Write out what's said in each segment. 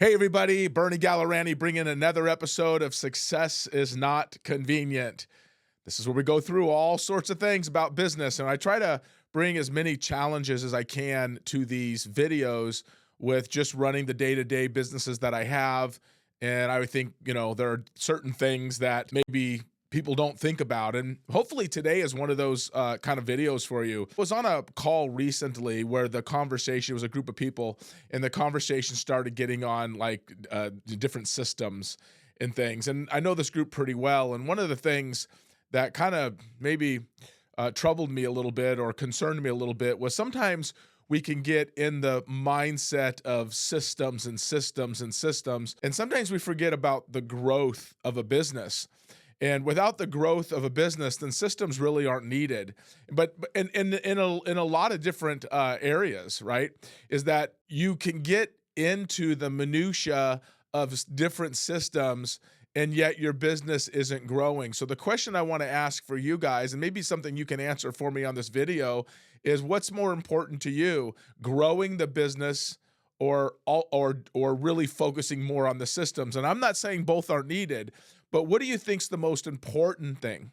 Hey everybody, Bernie Gallerani bringing another episode of Success is Not Convenient. This is where we go through all sorts of things about business, and I try to bring as many challenges as I can to these videos with just running the day-to-day businesses that I have. And I think, there are certain things that maybe people don't think about. And hopefully today is one of those kind of videos for you. I was on a call recently where the conversation was a group of people, and the conversation started getting on like different systems and things. And I know this group pretty well. And one of the things that kind of maybe troubled me a little bit or concerned me a little bit was sometimes we can get in the mindset of systems and systems and systems, and sometimes we forget about the growth of a business. And without the growth of a business, then systems really aren't needed. But in a lot of different areas, right, is that you can get into the minutia of different systems, and yet your business isn't growing. So the question I want to ask for you guys, and maybe something you can answer for me on this video, is what's more important to you, growing the business or really focusing more on the systems? And I'm not saying both aren't needed, but what do you think's the most important thing?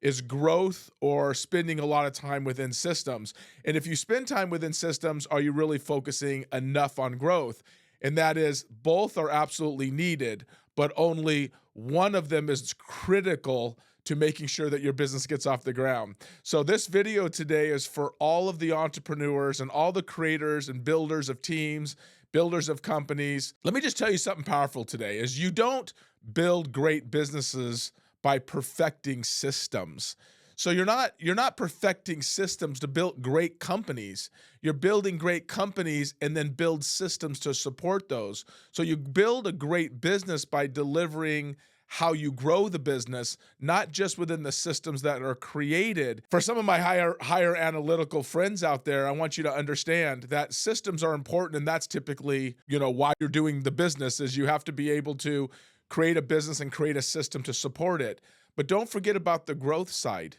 Is growth or spending a lot of time within systems? And if you spend time within systems, are you really focusing enough on growth? And that is, both are absolutely needed, but only one of them is critical to making sure that your business gets off the ground. So this video today is for all of the entrepreneurs and all the creators and builders of teams, builders of companies. Let me just tell you something powerful today, is you don't build great businesses by perfecting systems. So you're not perfecting systems to build great companies. You're building great companies and then build systems to support those. So you build a great business by delivering how you grow the business, not just within the systems that are created. For some of my higher analytical friends out there, I want you to understand that systems are important, and that's typically, why you're doing the business, is you have to be able to create a business and create a system to support it. But don't forget about the growth side.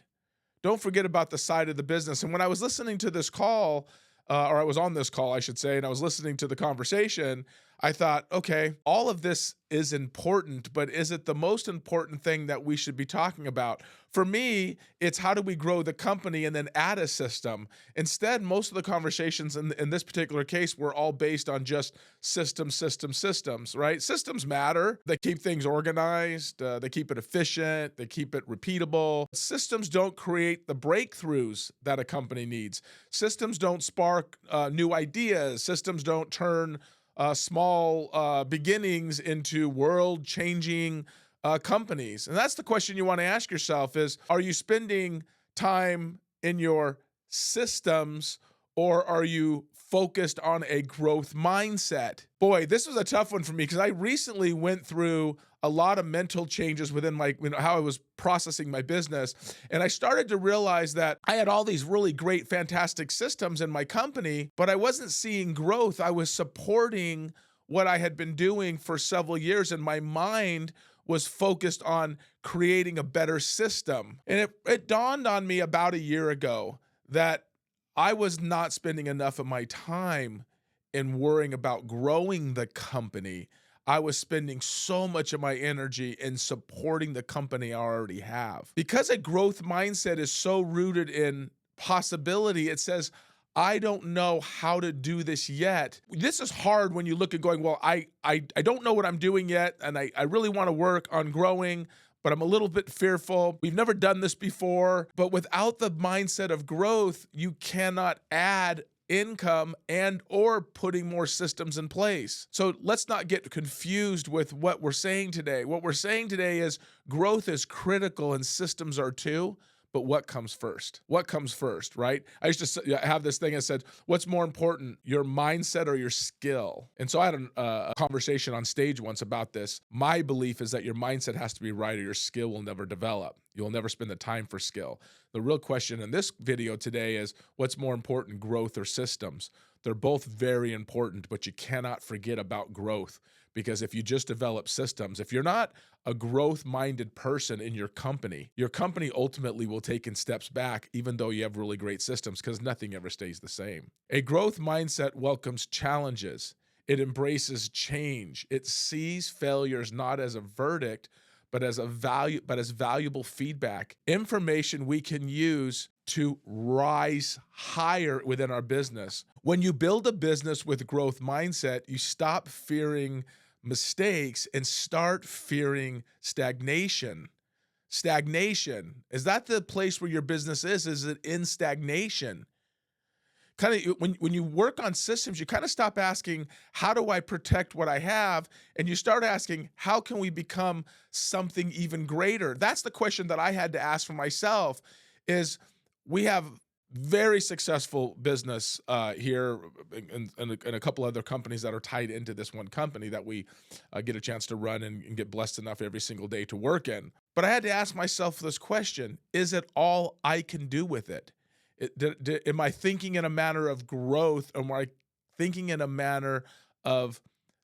Don't forget about the side of the business. And when I was listening to this call, or I was on this call, I should say, and I was listening to the conversation, I thought, okay, all of this is important, but is it the most important thing that we should be talking about? For me, it's how do we grow the company and then add a system. Instead, most of the conversations in this particular case were all based on just systems, right? Systems matter. They keep things organized. They keep it efficient. They keep it repeatable. Systems don't create the breakthroughs that a company needs. Systems don't spark new ideas. Systems don't turn small beginnings into world-changing companies. And that's the question you want to ask yourself is, are you spending time in your systems, or are you focused on a growth mindset? Boy, this was a tough one for me because I recently went through a lot of mental changes within how I was processing my business. And I started to realize that I had all these really great, fantastic systems in my company, but I wasn't seeing growth. I was supporting what I had been doing for several years, and my mind was focused on creating a better system. And it dawned on me about a year ago that I was not spending enough of my time in worrying about growing the company. I was spending so much of my energy in supporting the company I already have. Because a growth mindset is so rooted in possibility, it says, I don't know how to do this yet. This is hard when you look at going, well, I don't know what I'm doing yet, and I really want to work on growing, but I'm a little bit fearful. We've never done this before. But without the mindset of growth, you cannot add income and or putting more systems in place. So let's not get confused with what we're saying today. What we're saying today is growth is critical and systems are too. But what comes first? What comes first, right? I used to have this thing that said, what's more important, your mindset or your skill? And so I had a conversation on stage once about this. My belief is that your mindset has to be right or your skill will never develop. You'll never spend the time for skill. The real question in this video today is, what's more important, growth or systems? They're both very important, but you cannot forget about growth. Because if you just develop systems, if you're not a growth-minded person in your company ultimately will take in steps back, even though you have really great systems, because nothing ever stays the same. A growth mindset welcomes challenges. It embraces change. It sees failures not as a verdict, but as valuable feedback, information we can use to rise higher within our business. When you build a business with growth mindset, you stop fearing mistakes and start fearing stagnation. Stagnation. Is that the place where your business is? Is it in stagnation? Kind of when you work on systems, you kind of stop asking, how do I protect what I have? And you start asking, how can we become something even greater? That's the question that I had to ask for myself. Is we have very successful business here and a couple other companies that are tied into this one company that we get a chance to run and get blessed enough every single day to work in. But I had to ask myself this question: is it all I can do with it? Am I thinking in a manner of growth, or am I thinking in a manner of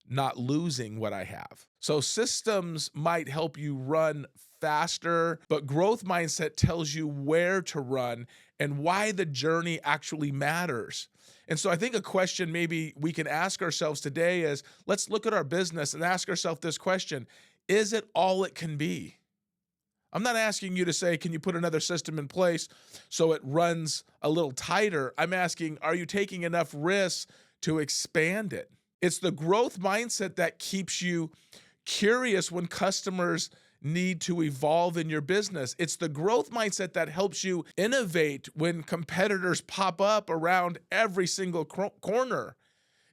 not losing what I have? So systems might help you run faster, but growth mindset tells you where to run and why the journey actually matters. And so I think a question maybe we can ask ourselves today is, let's look at our business and ask ourselves this question: is it all it can be? I'm not asking you to say, can you put another system in place so it runs a little tighter? I'm asking, are you taking enough risks to expand it? It's the growth mindset that keeps you curious when customers need to evolve in your business. It's the growth mindset that helps you innovate when competitors pop up around every single corner.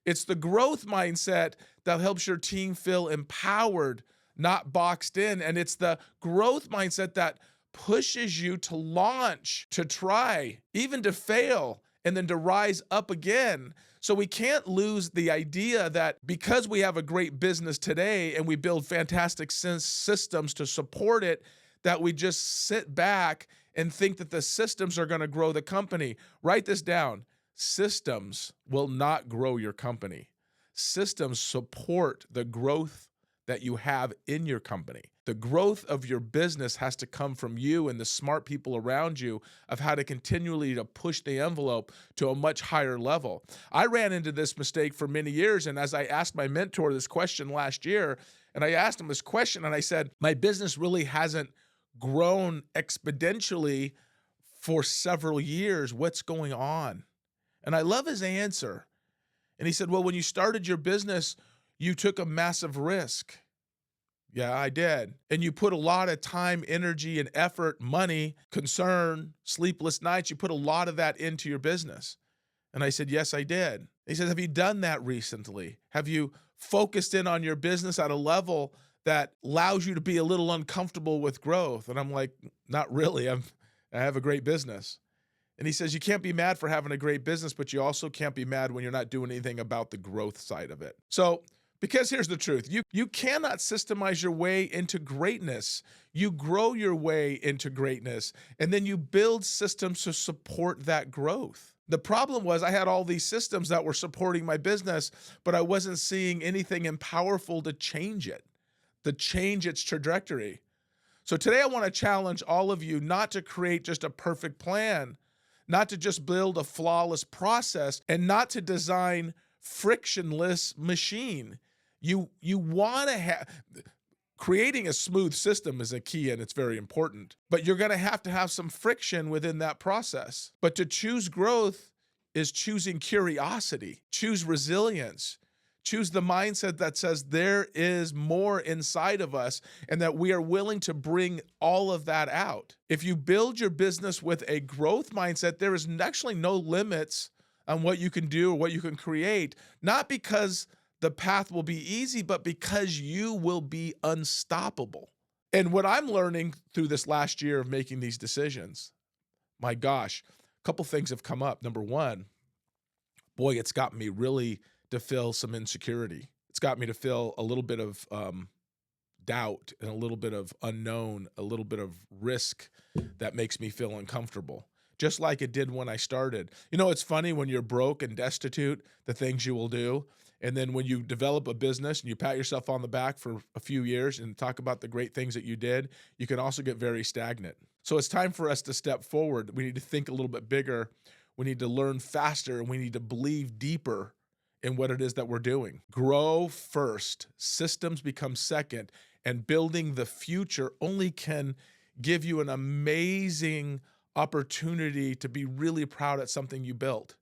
It's the growth mindset that helps your team feel empowered, not boxed in. And it's the growth mindset that pushes you to launch, to try, even to fail, and then to rise up again. So we can't lose the idea that because we have a great business today and we build fantastic systems to support it, that we just sit back and think that the systems are going to grow the company. Write this down. Systems will not grow your company. Systems support the growth that you have in your company. The growth of your business has to come from you and the smart people around you of how to continually to push the envelope to a much higher level. I ran into this mistake for many years, and as I asked my mentor this question last year, and I asked him this question, and I said, my business really hasn't grown exponentially for several years. What's going on? And I love his answer. And he said, well, when you started your business, you took a massive risk. Yeah, I did. And you put a lot of time, energy, and effort, money, concern, sleepless nights. You put a lot of that into your business. And I said, yes, I did. He said, have you done that recently? Have you focused in on your business at a level that allows you to be a little uncomfortable with growth? And I'm like, not really. I have a great business. And he says, you can't be mad for having a great business, but you also can't be mad when you're not doing anything about the growth side of it. So, because here's the truth, you cannot systemize your way into greatness. You grow your way into greatness, and then you build systems to support that growth. The problem was I had all these systems that were supporting my business, but I wasn't seeing anything powerful to change it, to change its trajectory. So today I want to challenge all of you not to create just a perfect plan, not to just build a flawless process, and not to design frictionless machine. You want to have, creating a smooth system is a key and it's very important, but you're going to have some friction within that process. But to choose growth is choosing curiosity, choose resilience, choose the mindset that says there is more inside of us and that we are willing to bring all of that out. If you build your business with a growth mindset, there is actually no limits on what you can do or what you can create, not because the path will be easy, but because you will be unstoppable. And what I'm learning through this last year of making these decisions, my gosh, a couple things have come up. Number one, boy, it's got me really to feel some insecurity. It's got me to feel a little bit of doubt and a little bit of unknown, a little bit of risk that makes me feel uncomfortable, just like it did when I started. You know, it's funny when you're broke and destitute, the things you will do. And then when you develop a business and you pat yourself on the back for a few years and talk about the great things that you did, you can also get very stagnant. So it's time for us to step forward. We need to think a little bit bigger. We need to learn faster, and we need to believe deeper in what it is that we're doing. Grow first, systems become second, and building the future only can give you an amazing opportunity to be really proud at something you built.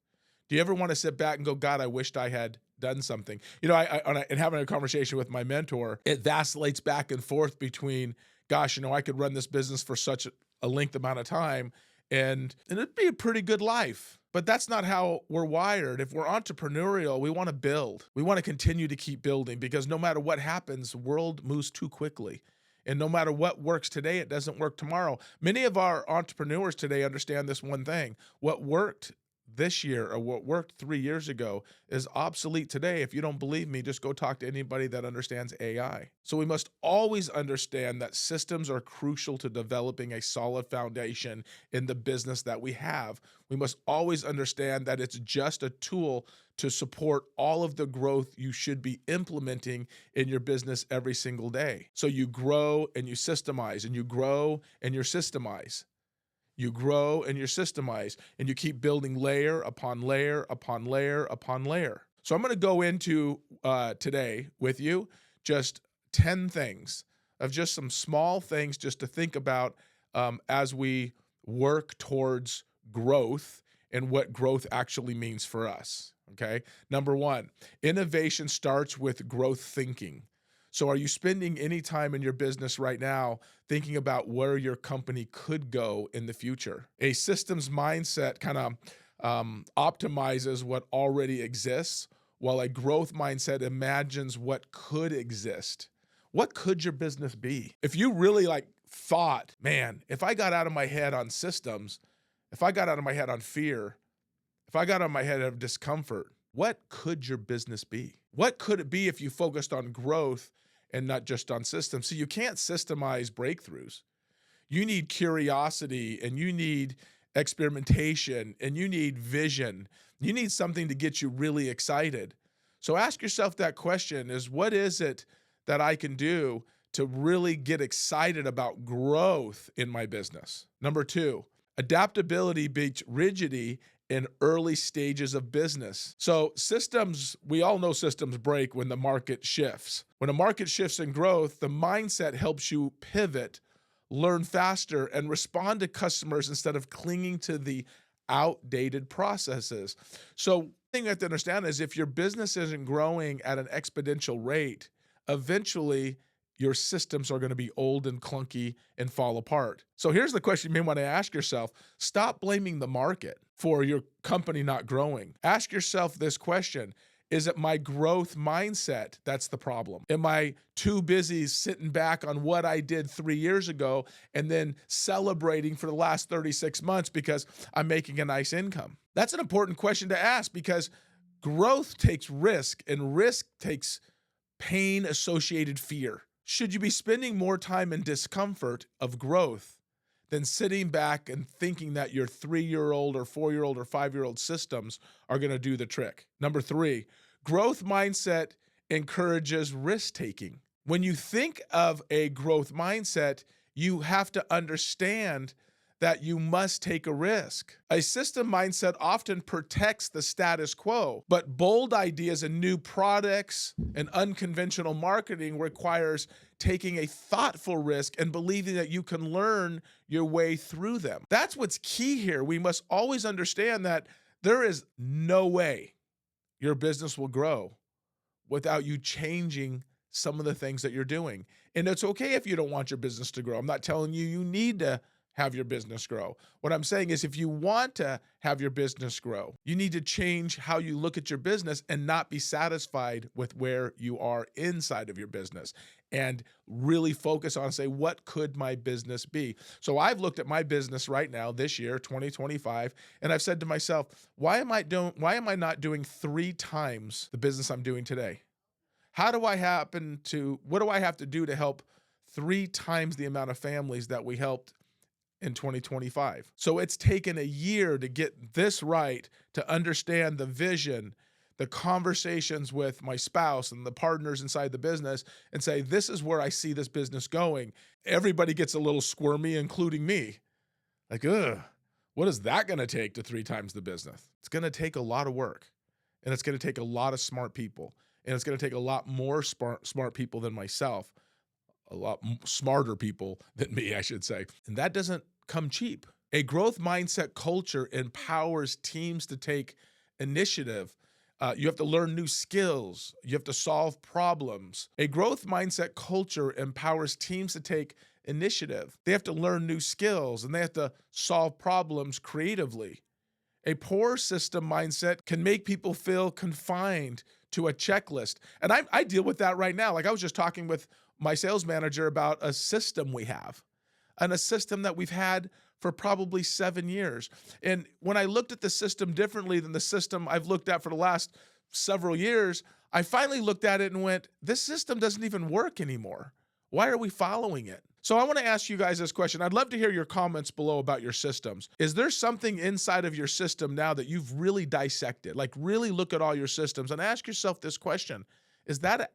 Do you ever want to sit back and go, God, I wished I had done something? You know, in having a conversation with my mentor, it vacillates back and forth between, gosh, you know, I could run this business for such a length amount of time and it'd be a pretty good life. But that's not how we're wired. If we're entrepreneurial, we want to build. We want to continue to keep building because no matter what happens, the world moves too quickly. And no matter what works today, it doesn't work tomorrow. Many of our entrepreneurs today understand this one thing. What worked this year or what worked 3 years ago is obsolete today. If you don't believe me, just go talk to anybody that understands AI. So we must always understand that systems are crucial to developing a solid foundation in the business that we have. We must always understand that it's just a tool to support all of the growth you should be implementing in your business every single day. So you grow and you systemize, and you grow and you systemize. You grow and you systemize, and you keep building layer upon layer upon layer upon layer. So I'm going to go into today with you just 10 things of just some small things just to think about as we work towards growth and what growth actually means for us. Okay. Number one, innovation starts with growth thinking. So are you spending any time in your business right now thinking about where your company could go in the future? A systems mindset kind of optimizes what already exists, while a growth mindset imagines what could exist. What could your business be? If you really thought, man, if I got out of my head on systems, if I got out of my head on fear, if I got out of my head of discomfort, what could your business be? What could it be if you focused on growth and not just on systems? So you can't systemize breakthroughs. You need curiosity, and you need experimentation, and you need vision. You need something to get you really excited. So ask yourself that question: is what is it that I can do to really get excited about growth in my business? Number two, adaptability beats rigidity in early stages of business. So systems, we all know systems break when the market shifts. When a market shifts in growth, the mindset helps you pivot, learn faster, and respond to customers instead of clinging to the outdated processes. So the thing you have to understand is if your business isn't growing at an exponential rate, eventually your systems are going to be old and clunky and fall apart. So here's the question you may want to ask yourself. Stop blaming the market for your company not growing. Ask yourself this question: is it my growth mindset that's the problem? Am I too busy sitting back on what I did 3 years ago and then celebrating for the last 36 months because I'm making a nice income? That's an important question to ask, because growth takes risk, and risk takes pain-associated fear. Should you be spending more time in discomfort of growth than sitting back and thinking that your 3-year-old or 4-year-old or 5-year-old systems are going to do the trick? Number three, growth mindset encourages risk-taking. When you think of a growth mindset, you have to understand that you must take a risk. A system mindset often protects the status quo, but bold ideas and new products and unconventional marketing requires taking a thoughtful risk and believing that you can learn your way through them. That's what's key here. We must always understand that there is no way your business will grow without you changing some of the things that you're doing. And it's okay if you don't want your business to grow. I'm not telling you you need to have your business grow. What I'm saying is, if you want to have your business grow, you need to change how you look at your business and not be satisfied with where you are inside of your business, and really focus on, say, what could my business be? So I've looked at my business right now this year, 2025, and I've said to myself, why am I not doing 3 times the business I'm doing today? What do I have to do to help 3 times the amount of families that we helped in 2025? So it's taken a year to get this right, to understand the vision, the conversations with my spouse and the partners inside the business, and say, this is where I see this business going. Everybody gets a little squirmy, including me. Like, what is that going to take to 3 times the business? It's going to take a lot of work. and it's going to take a lot of smart people, and it's going to take a lot more smart people than myself, a lot smarter people than me, I should say. And that doesn't come cheap. A growth mindset culture empowers teams to take initiative. You have to learn new skills. You have to solve problems. A growth mindset culture empowers teams to take initiative. They have to learn new skills and they have to solve problems creatively. A poor system mindset can make people feel confined to a checklist. And I deal with that right now. Like I was just talking with my sales manager about a system we have, and a system that we've had for probably 7 years. And when I looked at the system differently than the system I've looked at for the last several years, I finally looked at it and went, this system doesn't even work anymore. Why are we following it? So I want to ask you guys this question. I'd love to hear your comments below about your systems. Is there something inside of your system now that you've really dissected? Like really look at all your systems and ask yourself this question. Is that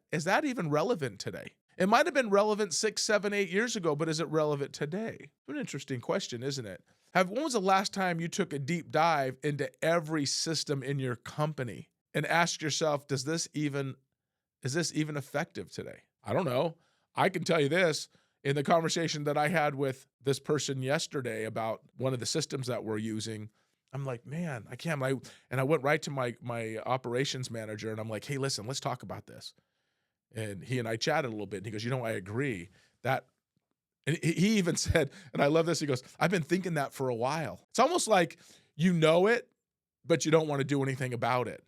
even relevant today? It might have been relevant 6, 7, 8 years ago, but is it relevant today? An interesting question, isn't it? When was the last time you took a deep dive into every system in your company and asked yourself, is this even effective today? I don't know. I can tell you this, in the conversation that I had with this person yesterday about one of the systems that we're using, I'm like, man, I can't. And I went right to my operations manager and I'm like, hey, listen, let's talk about this. And he and I chatted a little bit and he goes, I agree that. And he even said, and I love this, he goes, I've been thinking that for a while. It's almost like you know it, but you don't want to do anything about it.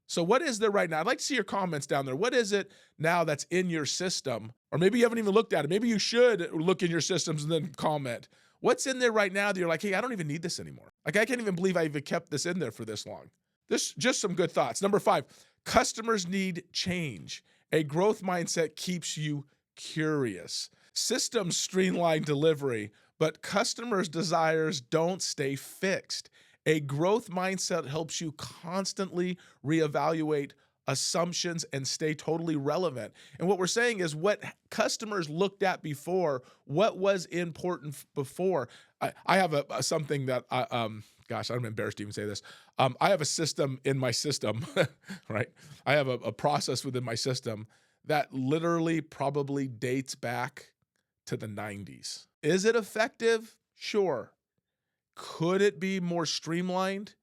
So what is there right now? I'd like to see your comments down there. What is it now that's in your system? Or maybe you haven't even looked at it. Maybe you should look in your systems and then comment. What's in there right now that you're like, hey, I don't even need this anymore. Like, I can't even believe I even kept this in there for this long. This just some good thoughts. Number 5, customers need change. A growth mindset keeps you curious. Systems streamline delivery, but customers' desires don't stay fixed. A growth mindset helps you constantly reevaluate assumptions and stay totally relevant. And what we're saying is what customers looked at before, what was important before. I have something that gosh, I'm embarrassed to even say this. I have a system in my system, right? I have a process within my system that literally probably dates back to the 90s. Is it effective? Sure. Could it be more streamlined?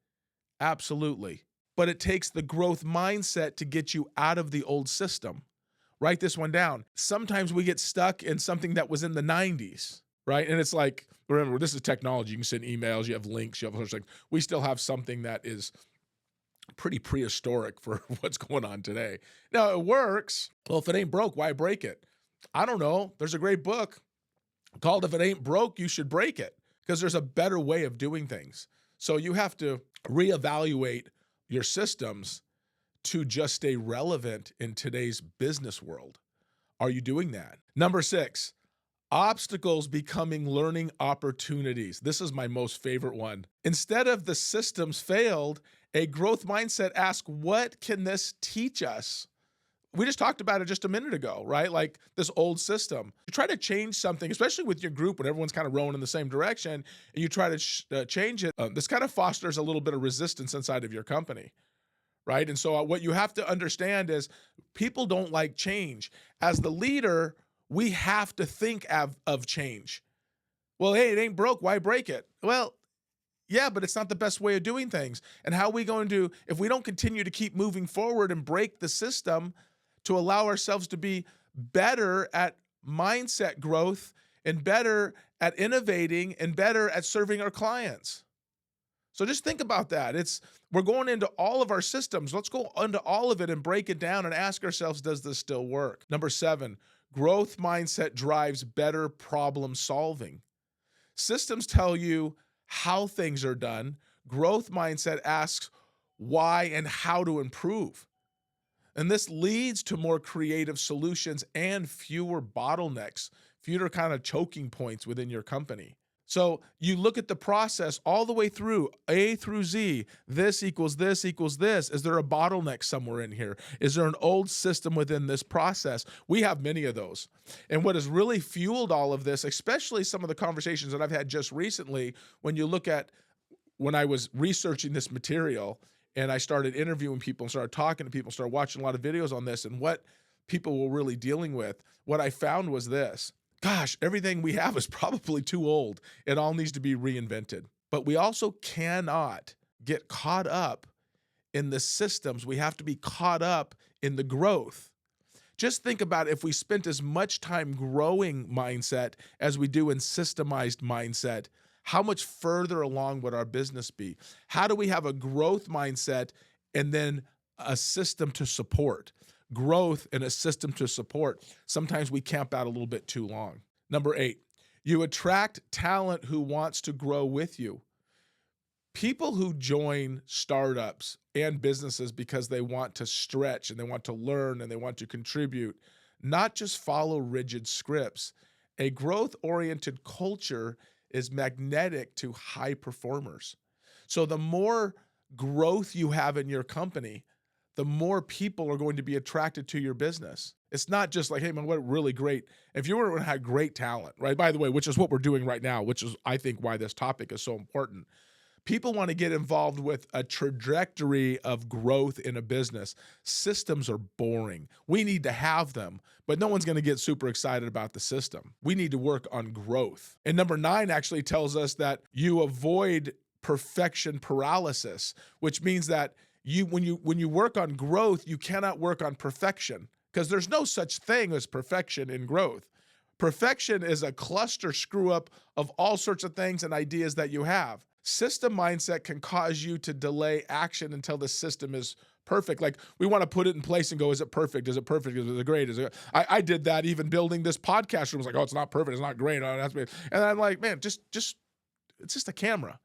Absolutely. But it takes the growth mindset to get you out of the old system. Write this one down. Sometimes we get stuck in something that was in the 90s, right? And it's like, remember, this is technology. You can send emails, you have links, you have such things. We still have something that is pretty prehistoric for what's going on today. Now, it works. Well, if it ain't broke, why break it? I don't know. There's a great book called If It Ain't Broke, You Should Break It, because there's a better way of doing things. So you have to reevaluate your systems to just stay relevant in today's business world. Are you doing that? Number 6, obstacles becoming learning opportunities. This is my most favorite one. Instead of the systems failed, a growth mindset asks, what can this teach us? We just talked about it just a minute ago, right? Like this old system. You try to change something, especially with your group when everyone's kind of rowing in the same direction, and you try to change it. This kind of fosters a little bit of resistance inside of your company, right? And so what you have to understand is people don't like change. As the leader, we have to think of change. Well, hey, it ain't broke. Why break it? Well, yeah, but it's not the best way of doing things. And how are we going to, if we don't continue to keep moving forward and break the system to allow ourselves to be better at mindset growth and better at innovating and better at serving our clients? So just think about that. We're going into all of our systems. Let's go into all of it and break it down and ask ourselves, does this still work? Number 7, growth mindset drives better problem solving. Systems tell you how things are done. Growth mindset asks why and how to improve. And this leads to more creative solutions and fewer bottlenecks, fewer kind of choking points within your company. So you look at the process all the way through, A through Z, this equals this equals this. Is there a bottleneck somewhere in here? Is there an old system within this process? We have many of those. And what has really fueled all of this, especially some of the conversations that I've had just recently, when you look at when I was researching this material and I started interviewing people and started talking to people, started watching a lot of videos on this and what people were really dealing with, what I found was this. Gosh, everything we have is probably too old. It all needs to be reinvented. But we also cannot get caught up in the systems. We have to be caught up in the growth. Just think about if we spent as much time growing mindset as we do in systemized mindset, how much further along would our business be? How do we have a growth mindset and then a system to support? Growth and a system to support. Sometimes we camp out a little bit too long. Number 8, you attract talent who wants to grow with you. People who join startups and businesses because they want to stretch and they want to learn and they want to contribute, not just follow rigid scripts. A growth-oriented culture is magnetic to high performers. So the more growth you have in your company, the more people are going to be attracted to your business. It's not just like, hey man, what really great. If you were to have great talent, right? By the way, which is what we're doing right now, which is I think why this topic is so important. People want to get involved with a trajectory of growth in a business. Systems are boring. We need to have them, but no one's going to get super excited about the system. We need to work on growth. And number 9 actually tells us that you avoid perfection paralysis, which means that when you work on growth, you cannot work on perfection because there's no such thing as perfection in growth. Perfection is a cluster screw up of all sorts of things and ideas that you have. System mindset can cause you to delay action until the system is perfect. Like we want to put it in place and go, is it perfect? Is it perfect? Is it great? I did that even building this podcast room. It's like, oh, it's not perfect. It's not great. Oh, it has to be. And I'm like, man, just it's just a camera.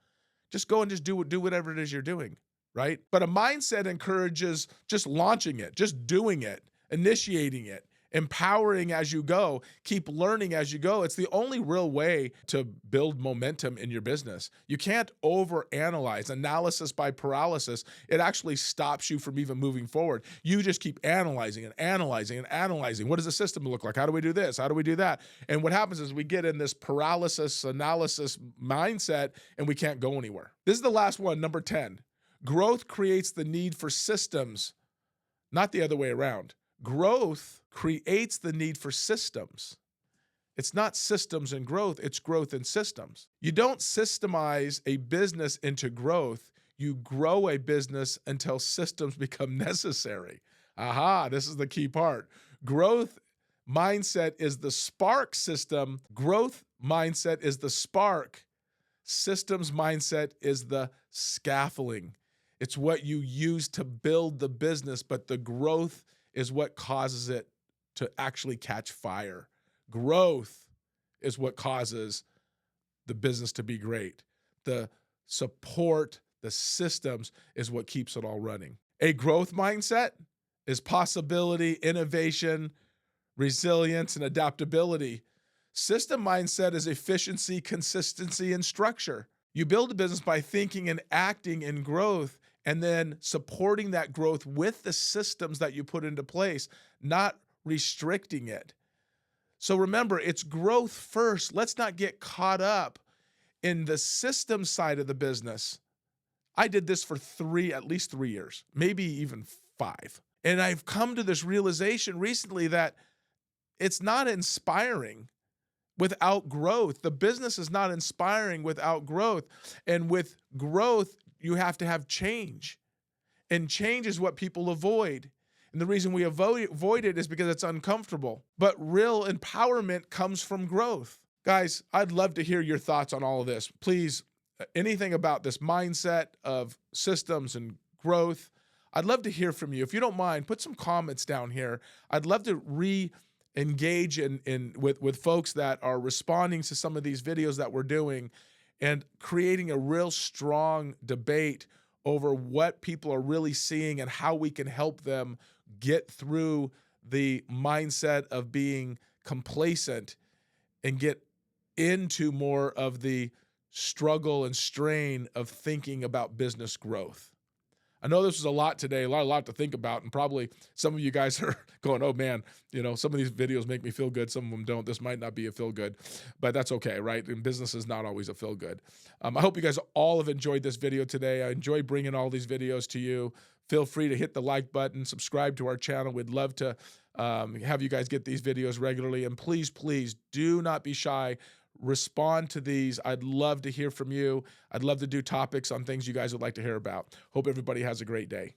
Just go and just do whatever it is you're doing, right? But a mindset encourages just launching it, just doing it, initiating it, empowering as you go, keep learning as you go. It's the only real way to build momentum in your business. You can't overanalyze. Analysis by paralysis, it actually stops you from even moving forward. You just keep analyzing and analyzing and analyzing. What does the system look like? How do we do this? How do we do that? And what happens is we get in this paralysis analysis mindset and we can't go anywhere. This is the last one, number 10. Growth creates the need for systems, not the other way around. Growth creates the need for systems. It's not systems and growth, it's growth and systems. You don't systemize a business into growth. You grow a business until systems become necessary. Aha, this is the key part. Growth mindset is the spark system. Growth mindset is the spark. Systems mindset is the scaffolding. It's what you use to build the business, but the growth is what causes it to actually catch fire. Growth is what causes the business to be great. The support, the systems is what keeps it all running. A growth mindset is possibility, innovation, resilience, and adaptability. System mindset is efficiency, consistency, and structure. You build a business by thinking and acting in growth and then supporting that growth with the systems that you put into place, not restricting it. So remember, it's growth first. Let's not get caught up in the system side of the business. I did this for at least 3 years, maybe even 5. And I've come to this realization recently that it's not inspiring without growth. The business is not inspiring without growth. And with growth, you have to have change. And change is what people avoid. And the reason we avoid it is because it's uncomfortable. But real empowerment comes from growth. Guys, I'd love to hear your thoughts on all of this. Please, anything about this mindset of systems and growth, I'd love to hear from you. If you don't mind, put some comments down here. I'd love to re-engage with folks that are responding to some of these videos that we're doing and creating a real strong debate over what people are really seeing and how we can help them get through the mindset of being complacent and get into more of the struggle and strain of thinking about business growth. I know this was a lot today, a lot to think about, and probably some of you guys are going, "Oh man, some of these videos make me feel good, some of them don't. This might not be a feel good, but that's okay, right? And business is not always a feel good." I hope you guys all have enjoyed this video today. I enjoy bringing all these videos to you. Feel free to hit the like button, subscribe to our channel. We'd love to have you guys get these videos regularly, and please, please do not be shy. Respond to these. I'd love to hear from you. I'd love to do topics on things you guys would like to hear about. Hope everybody has a great day.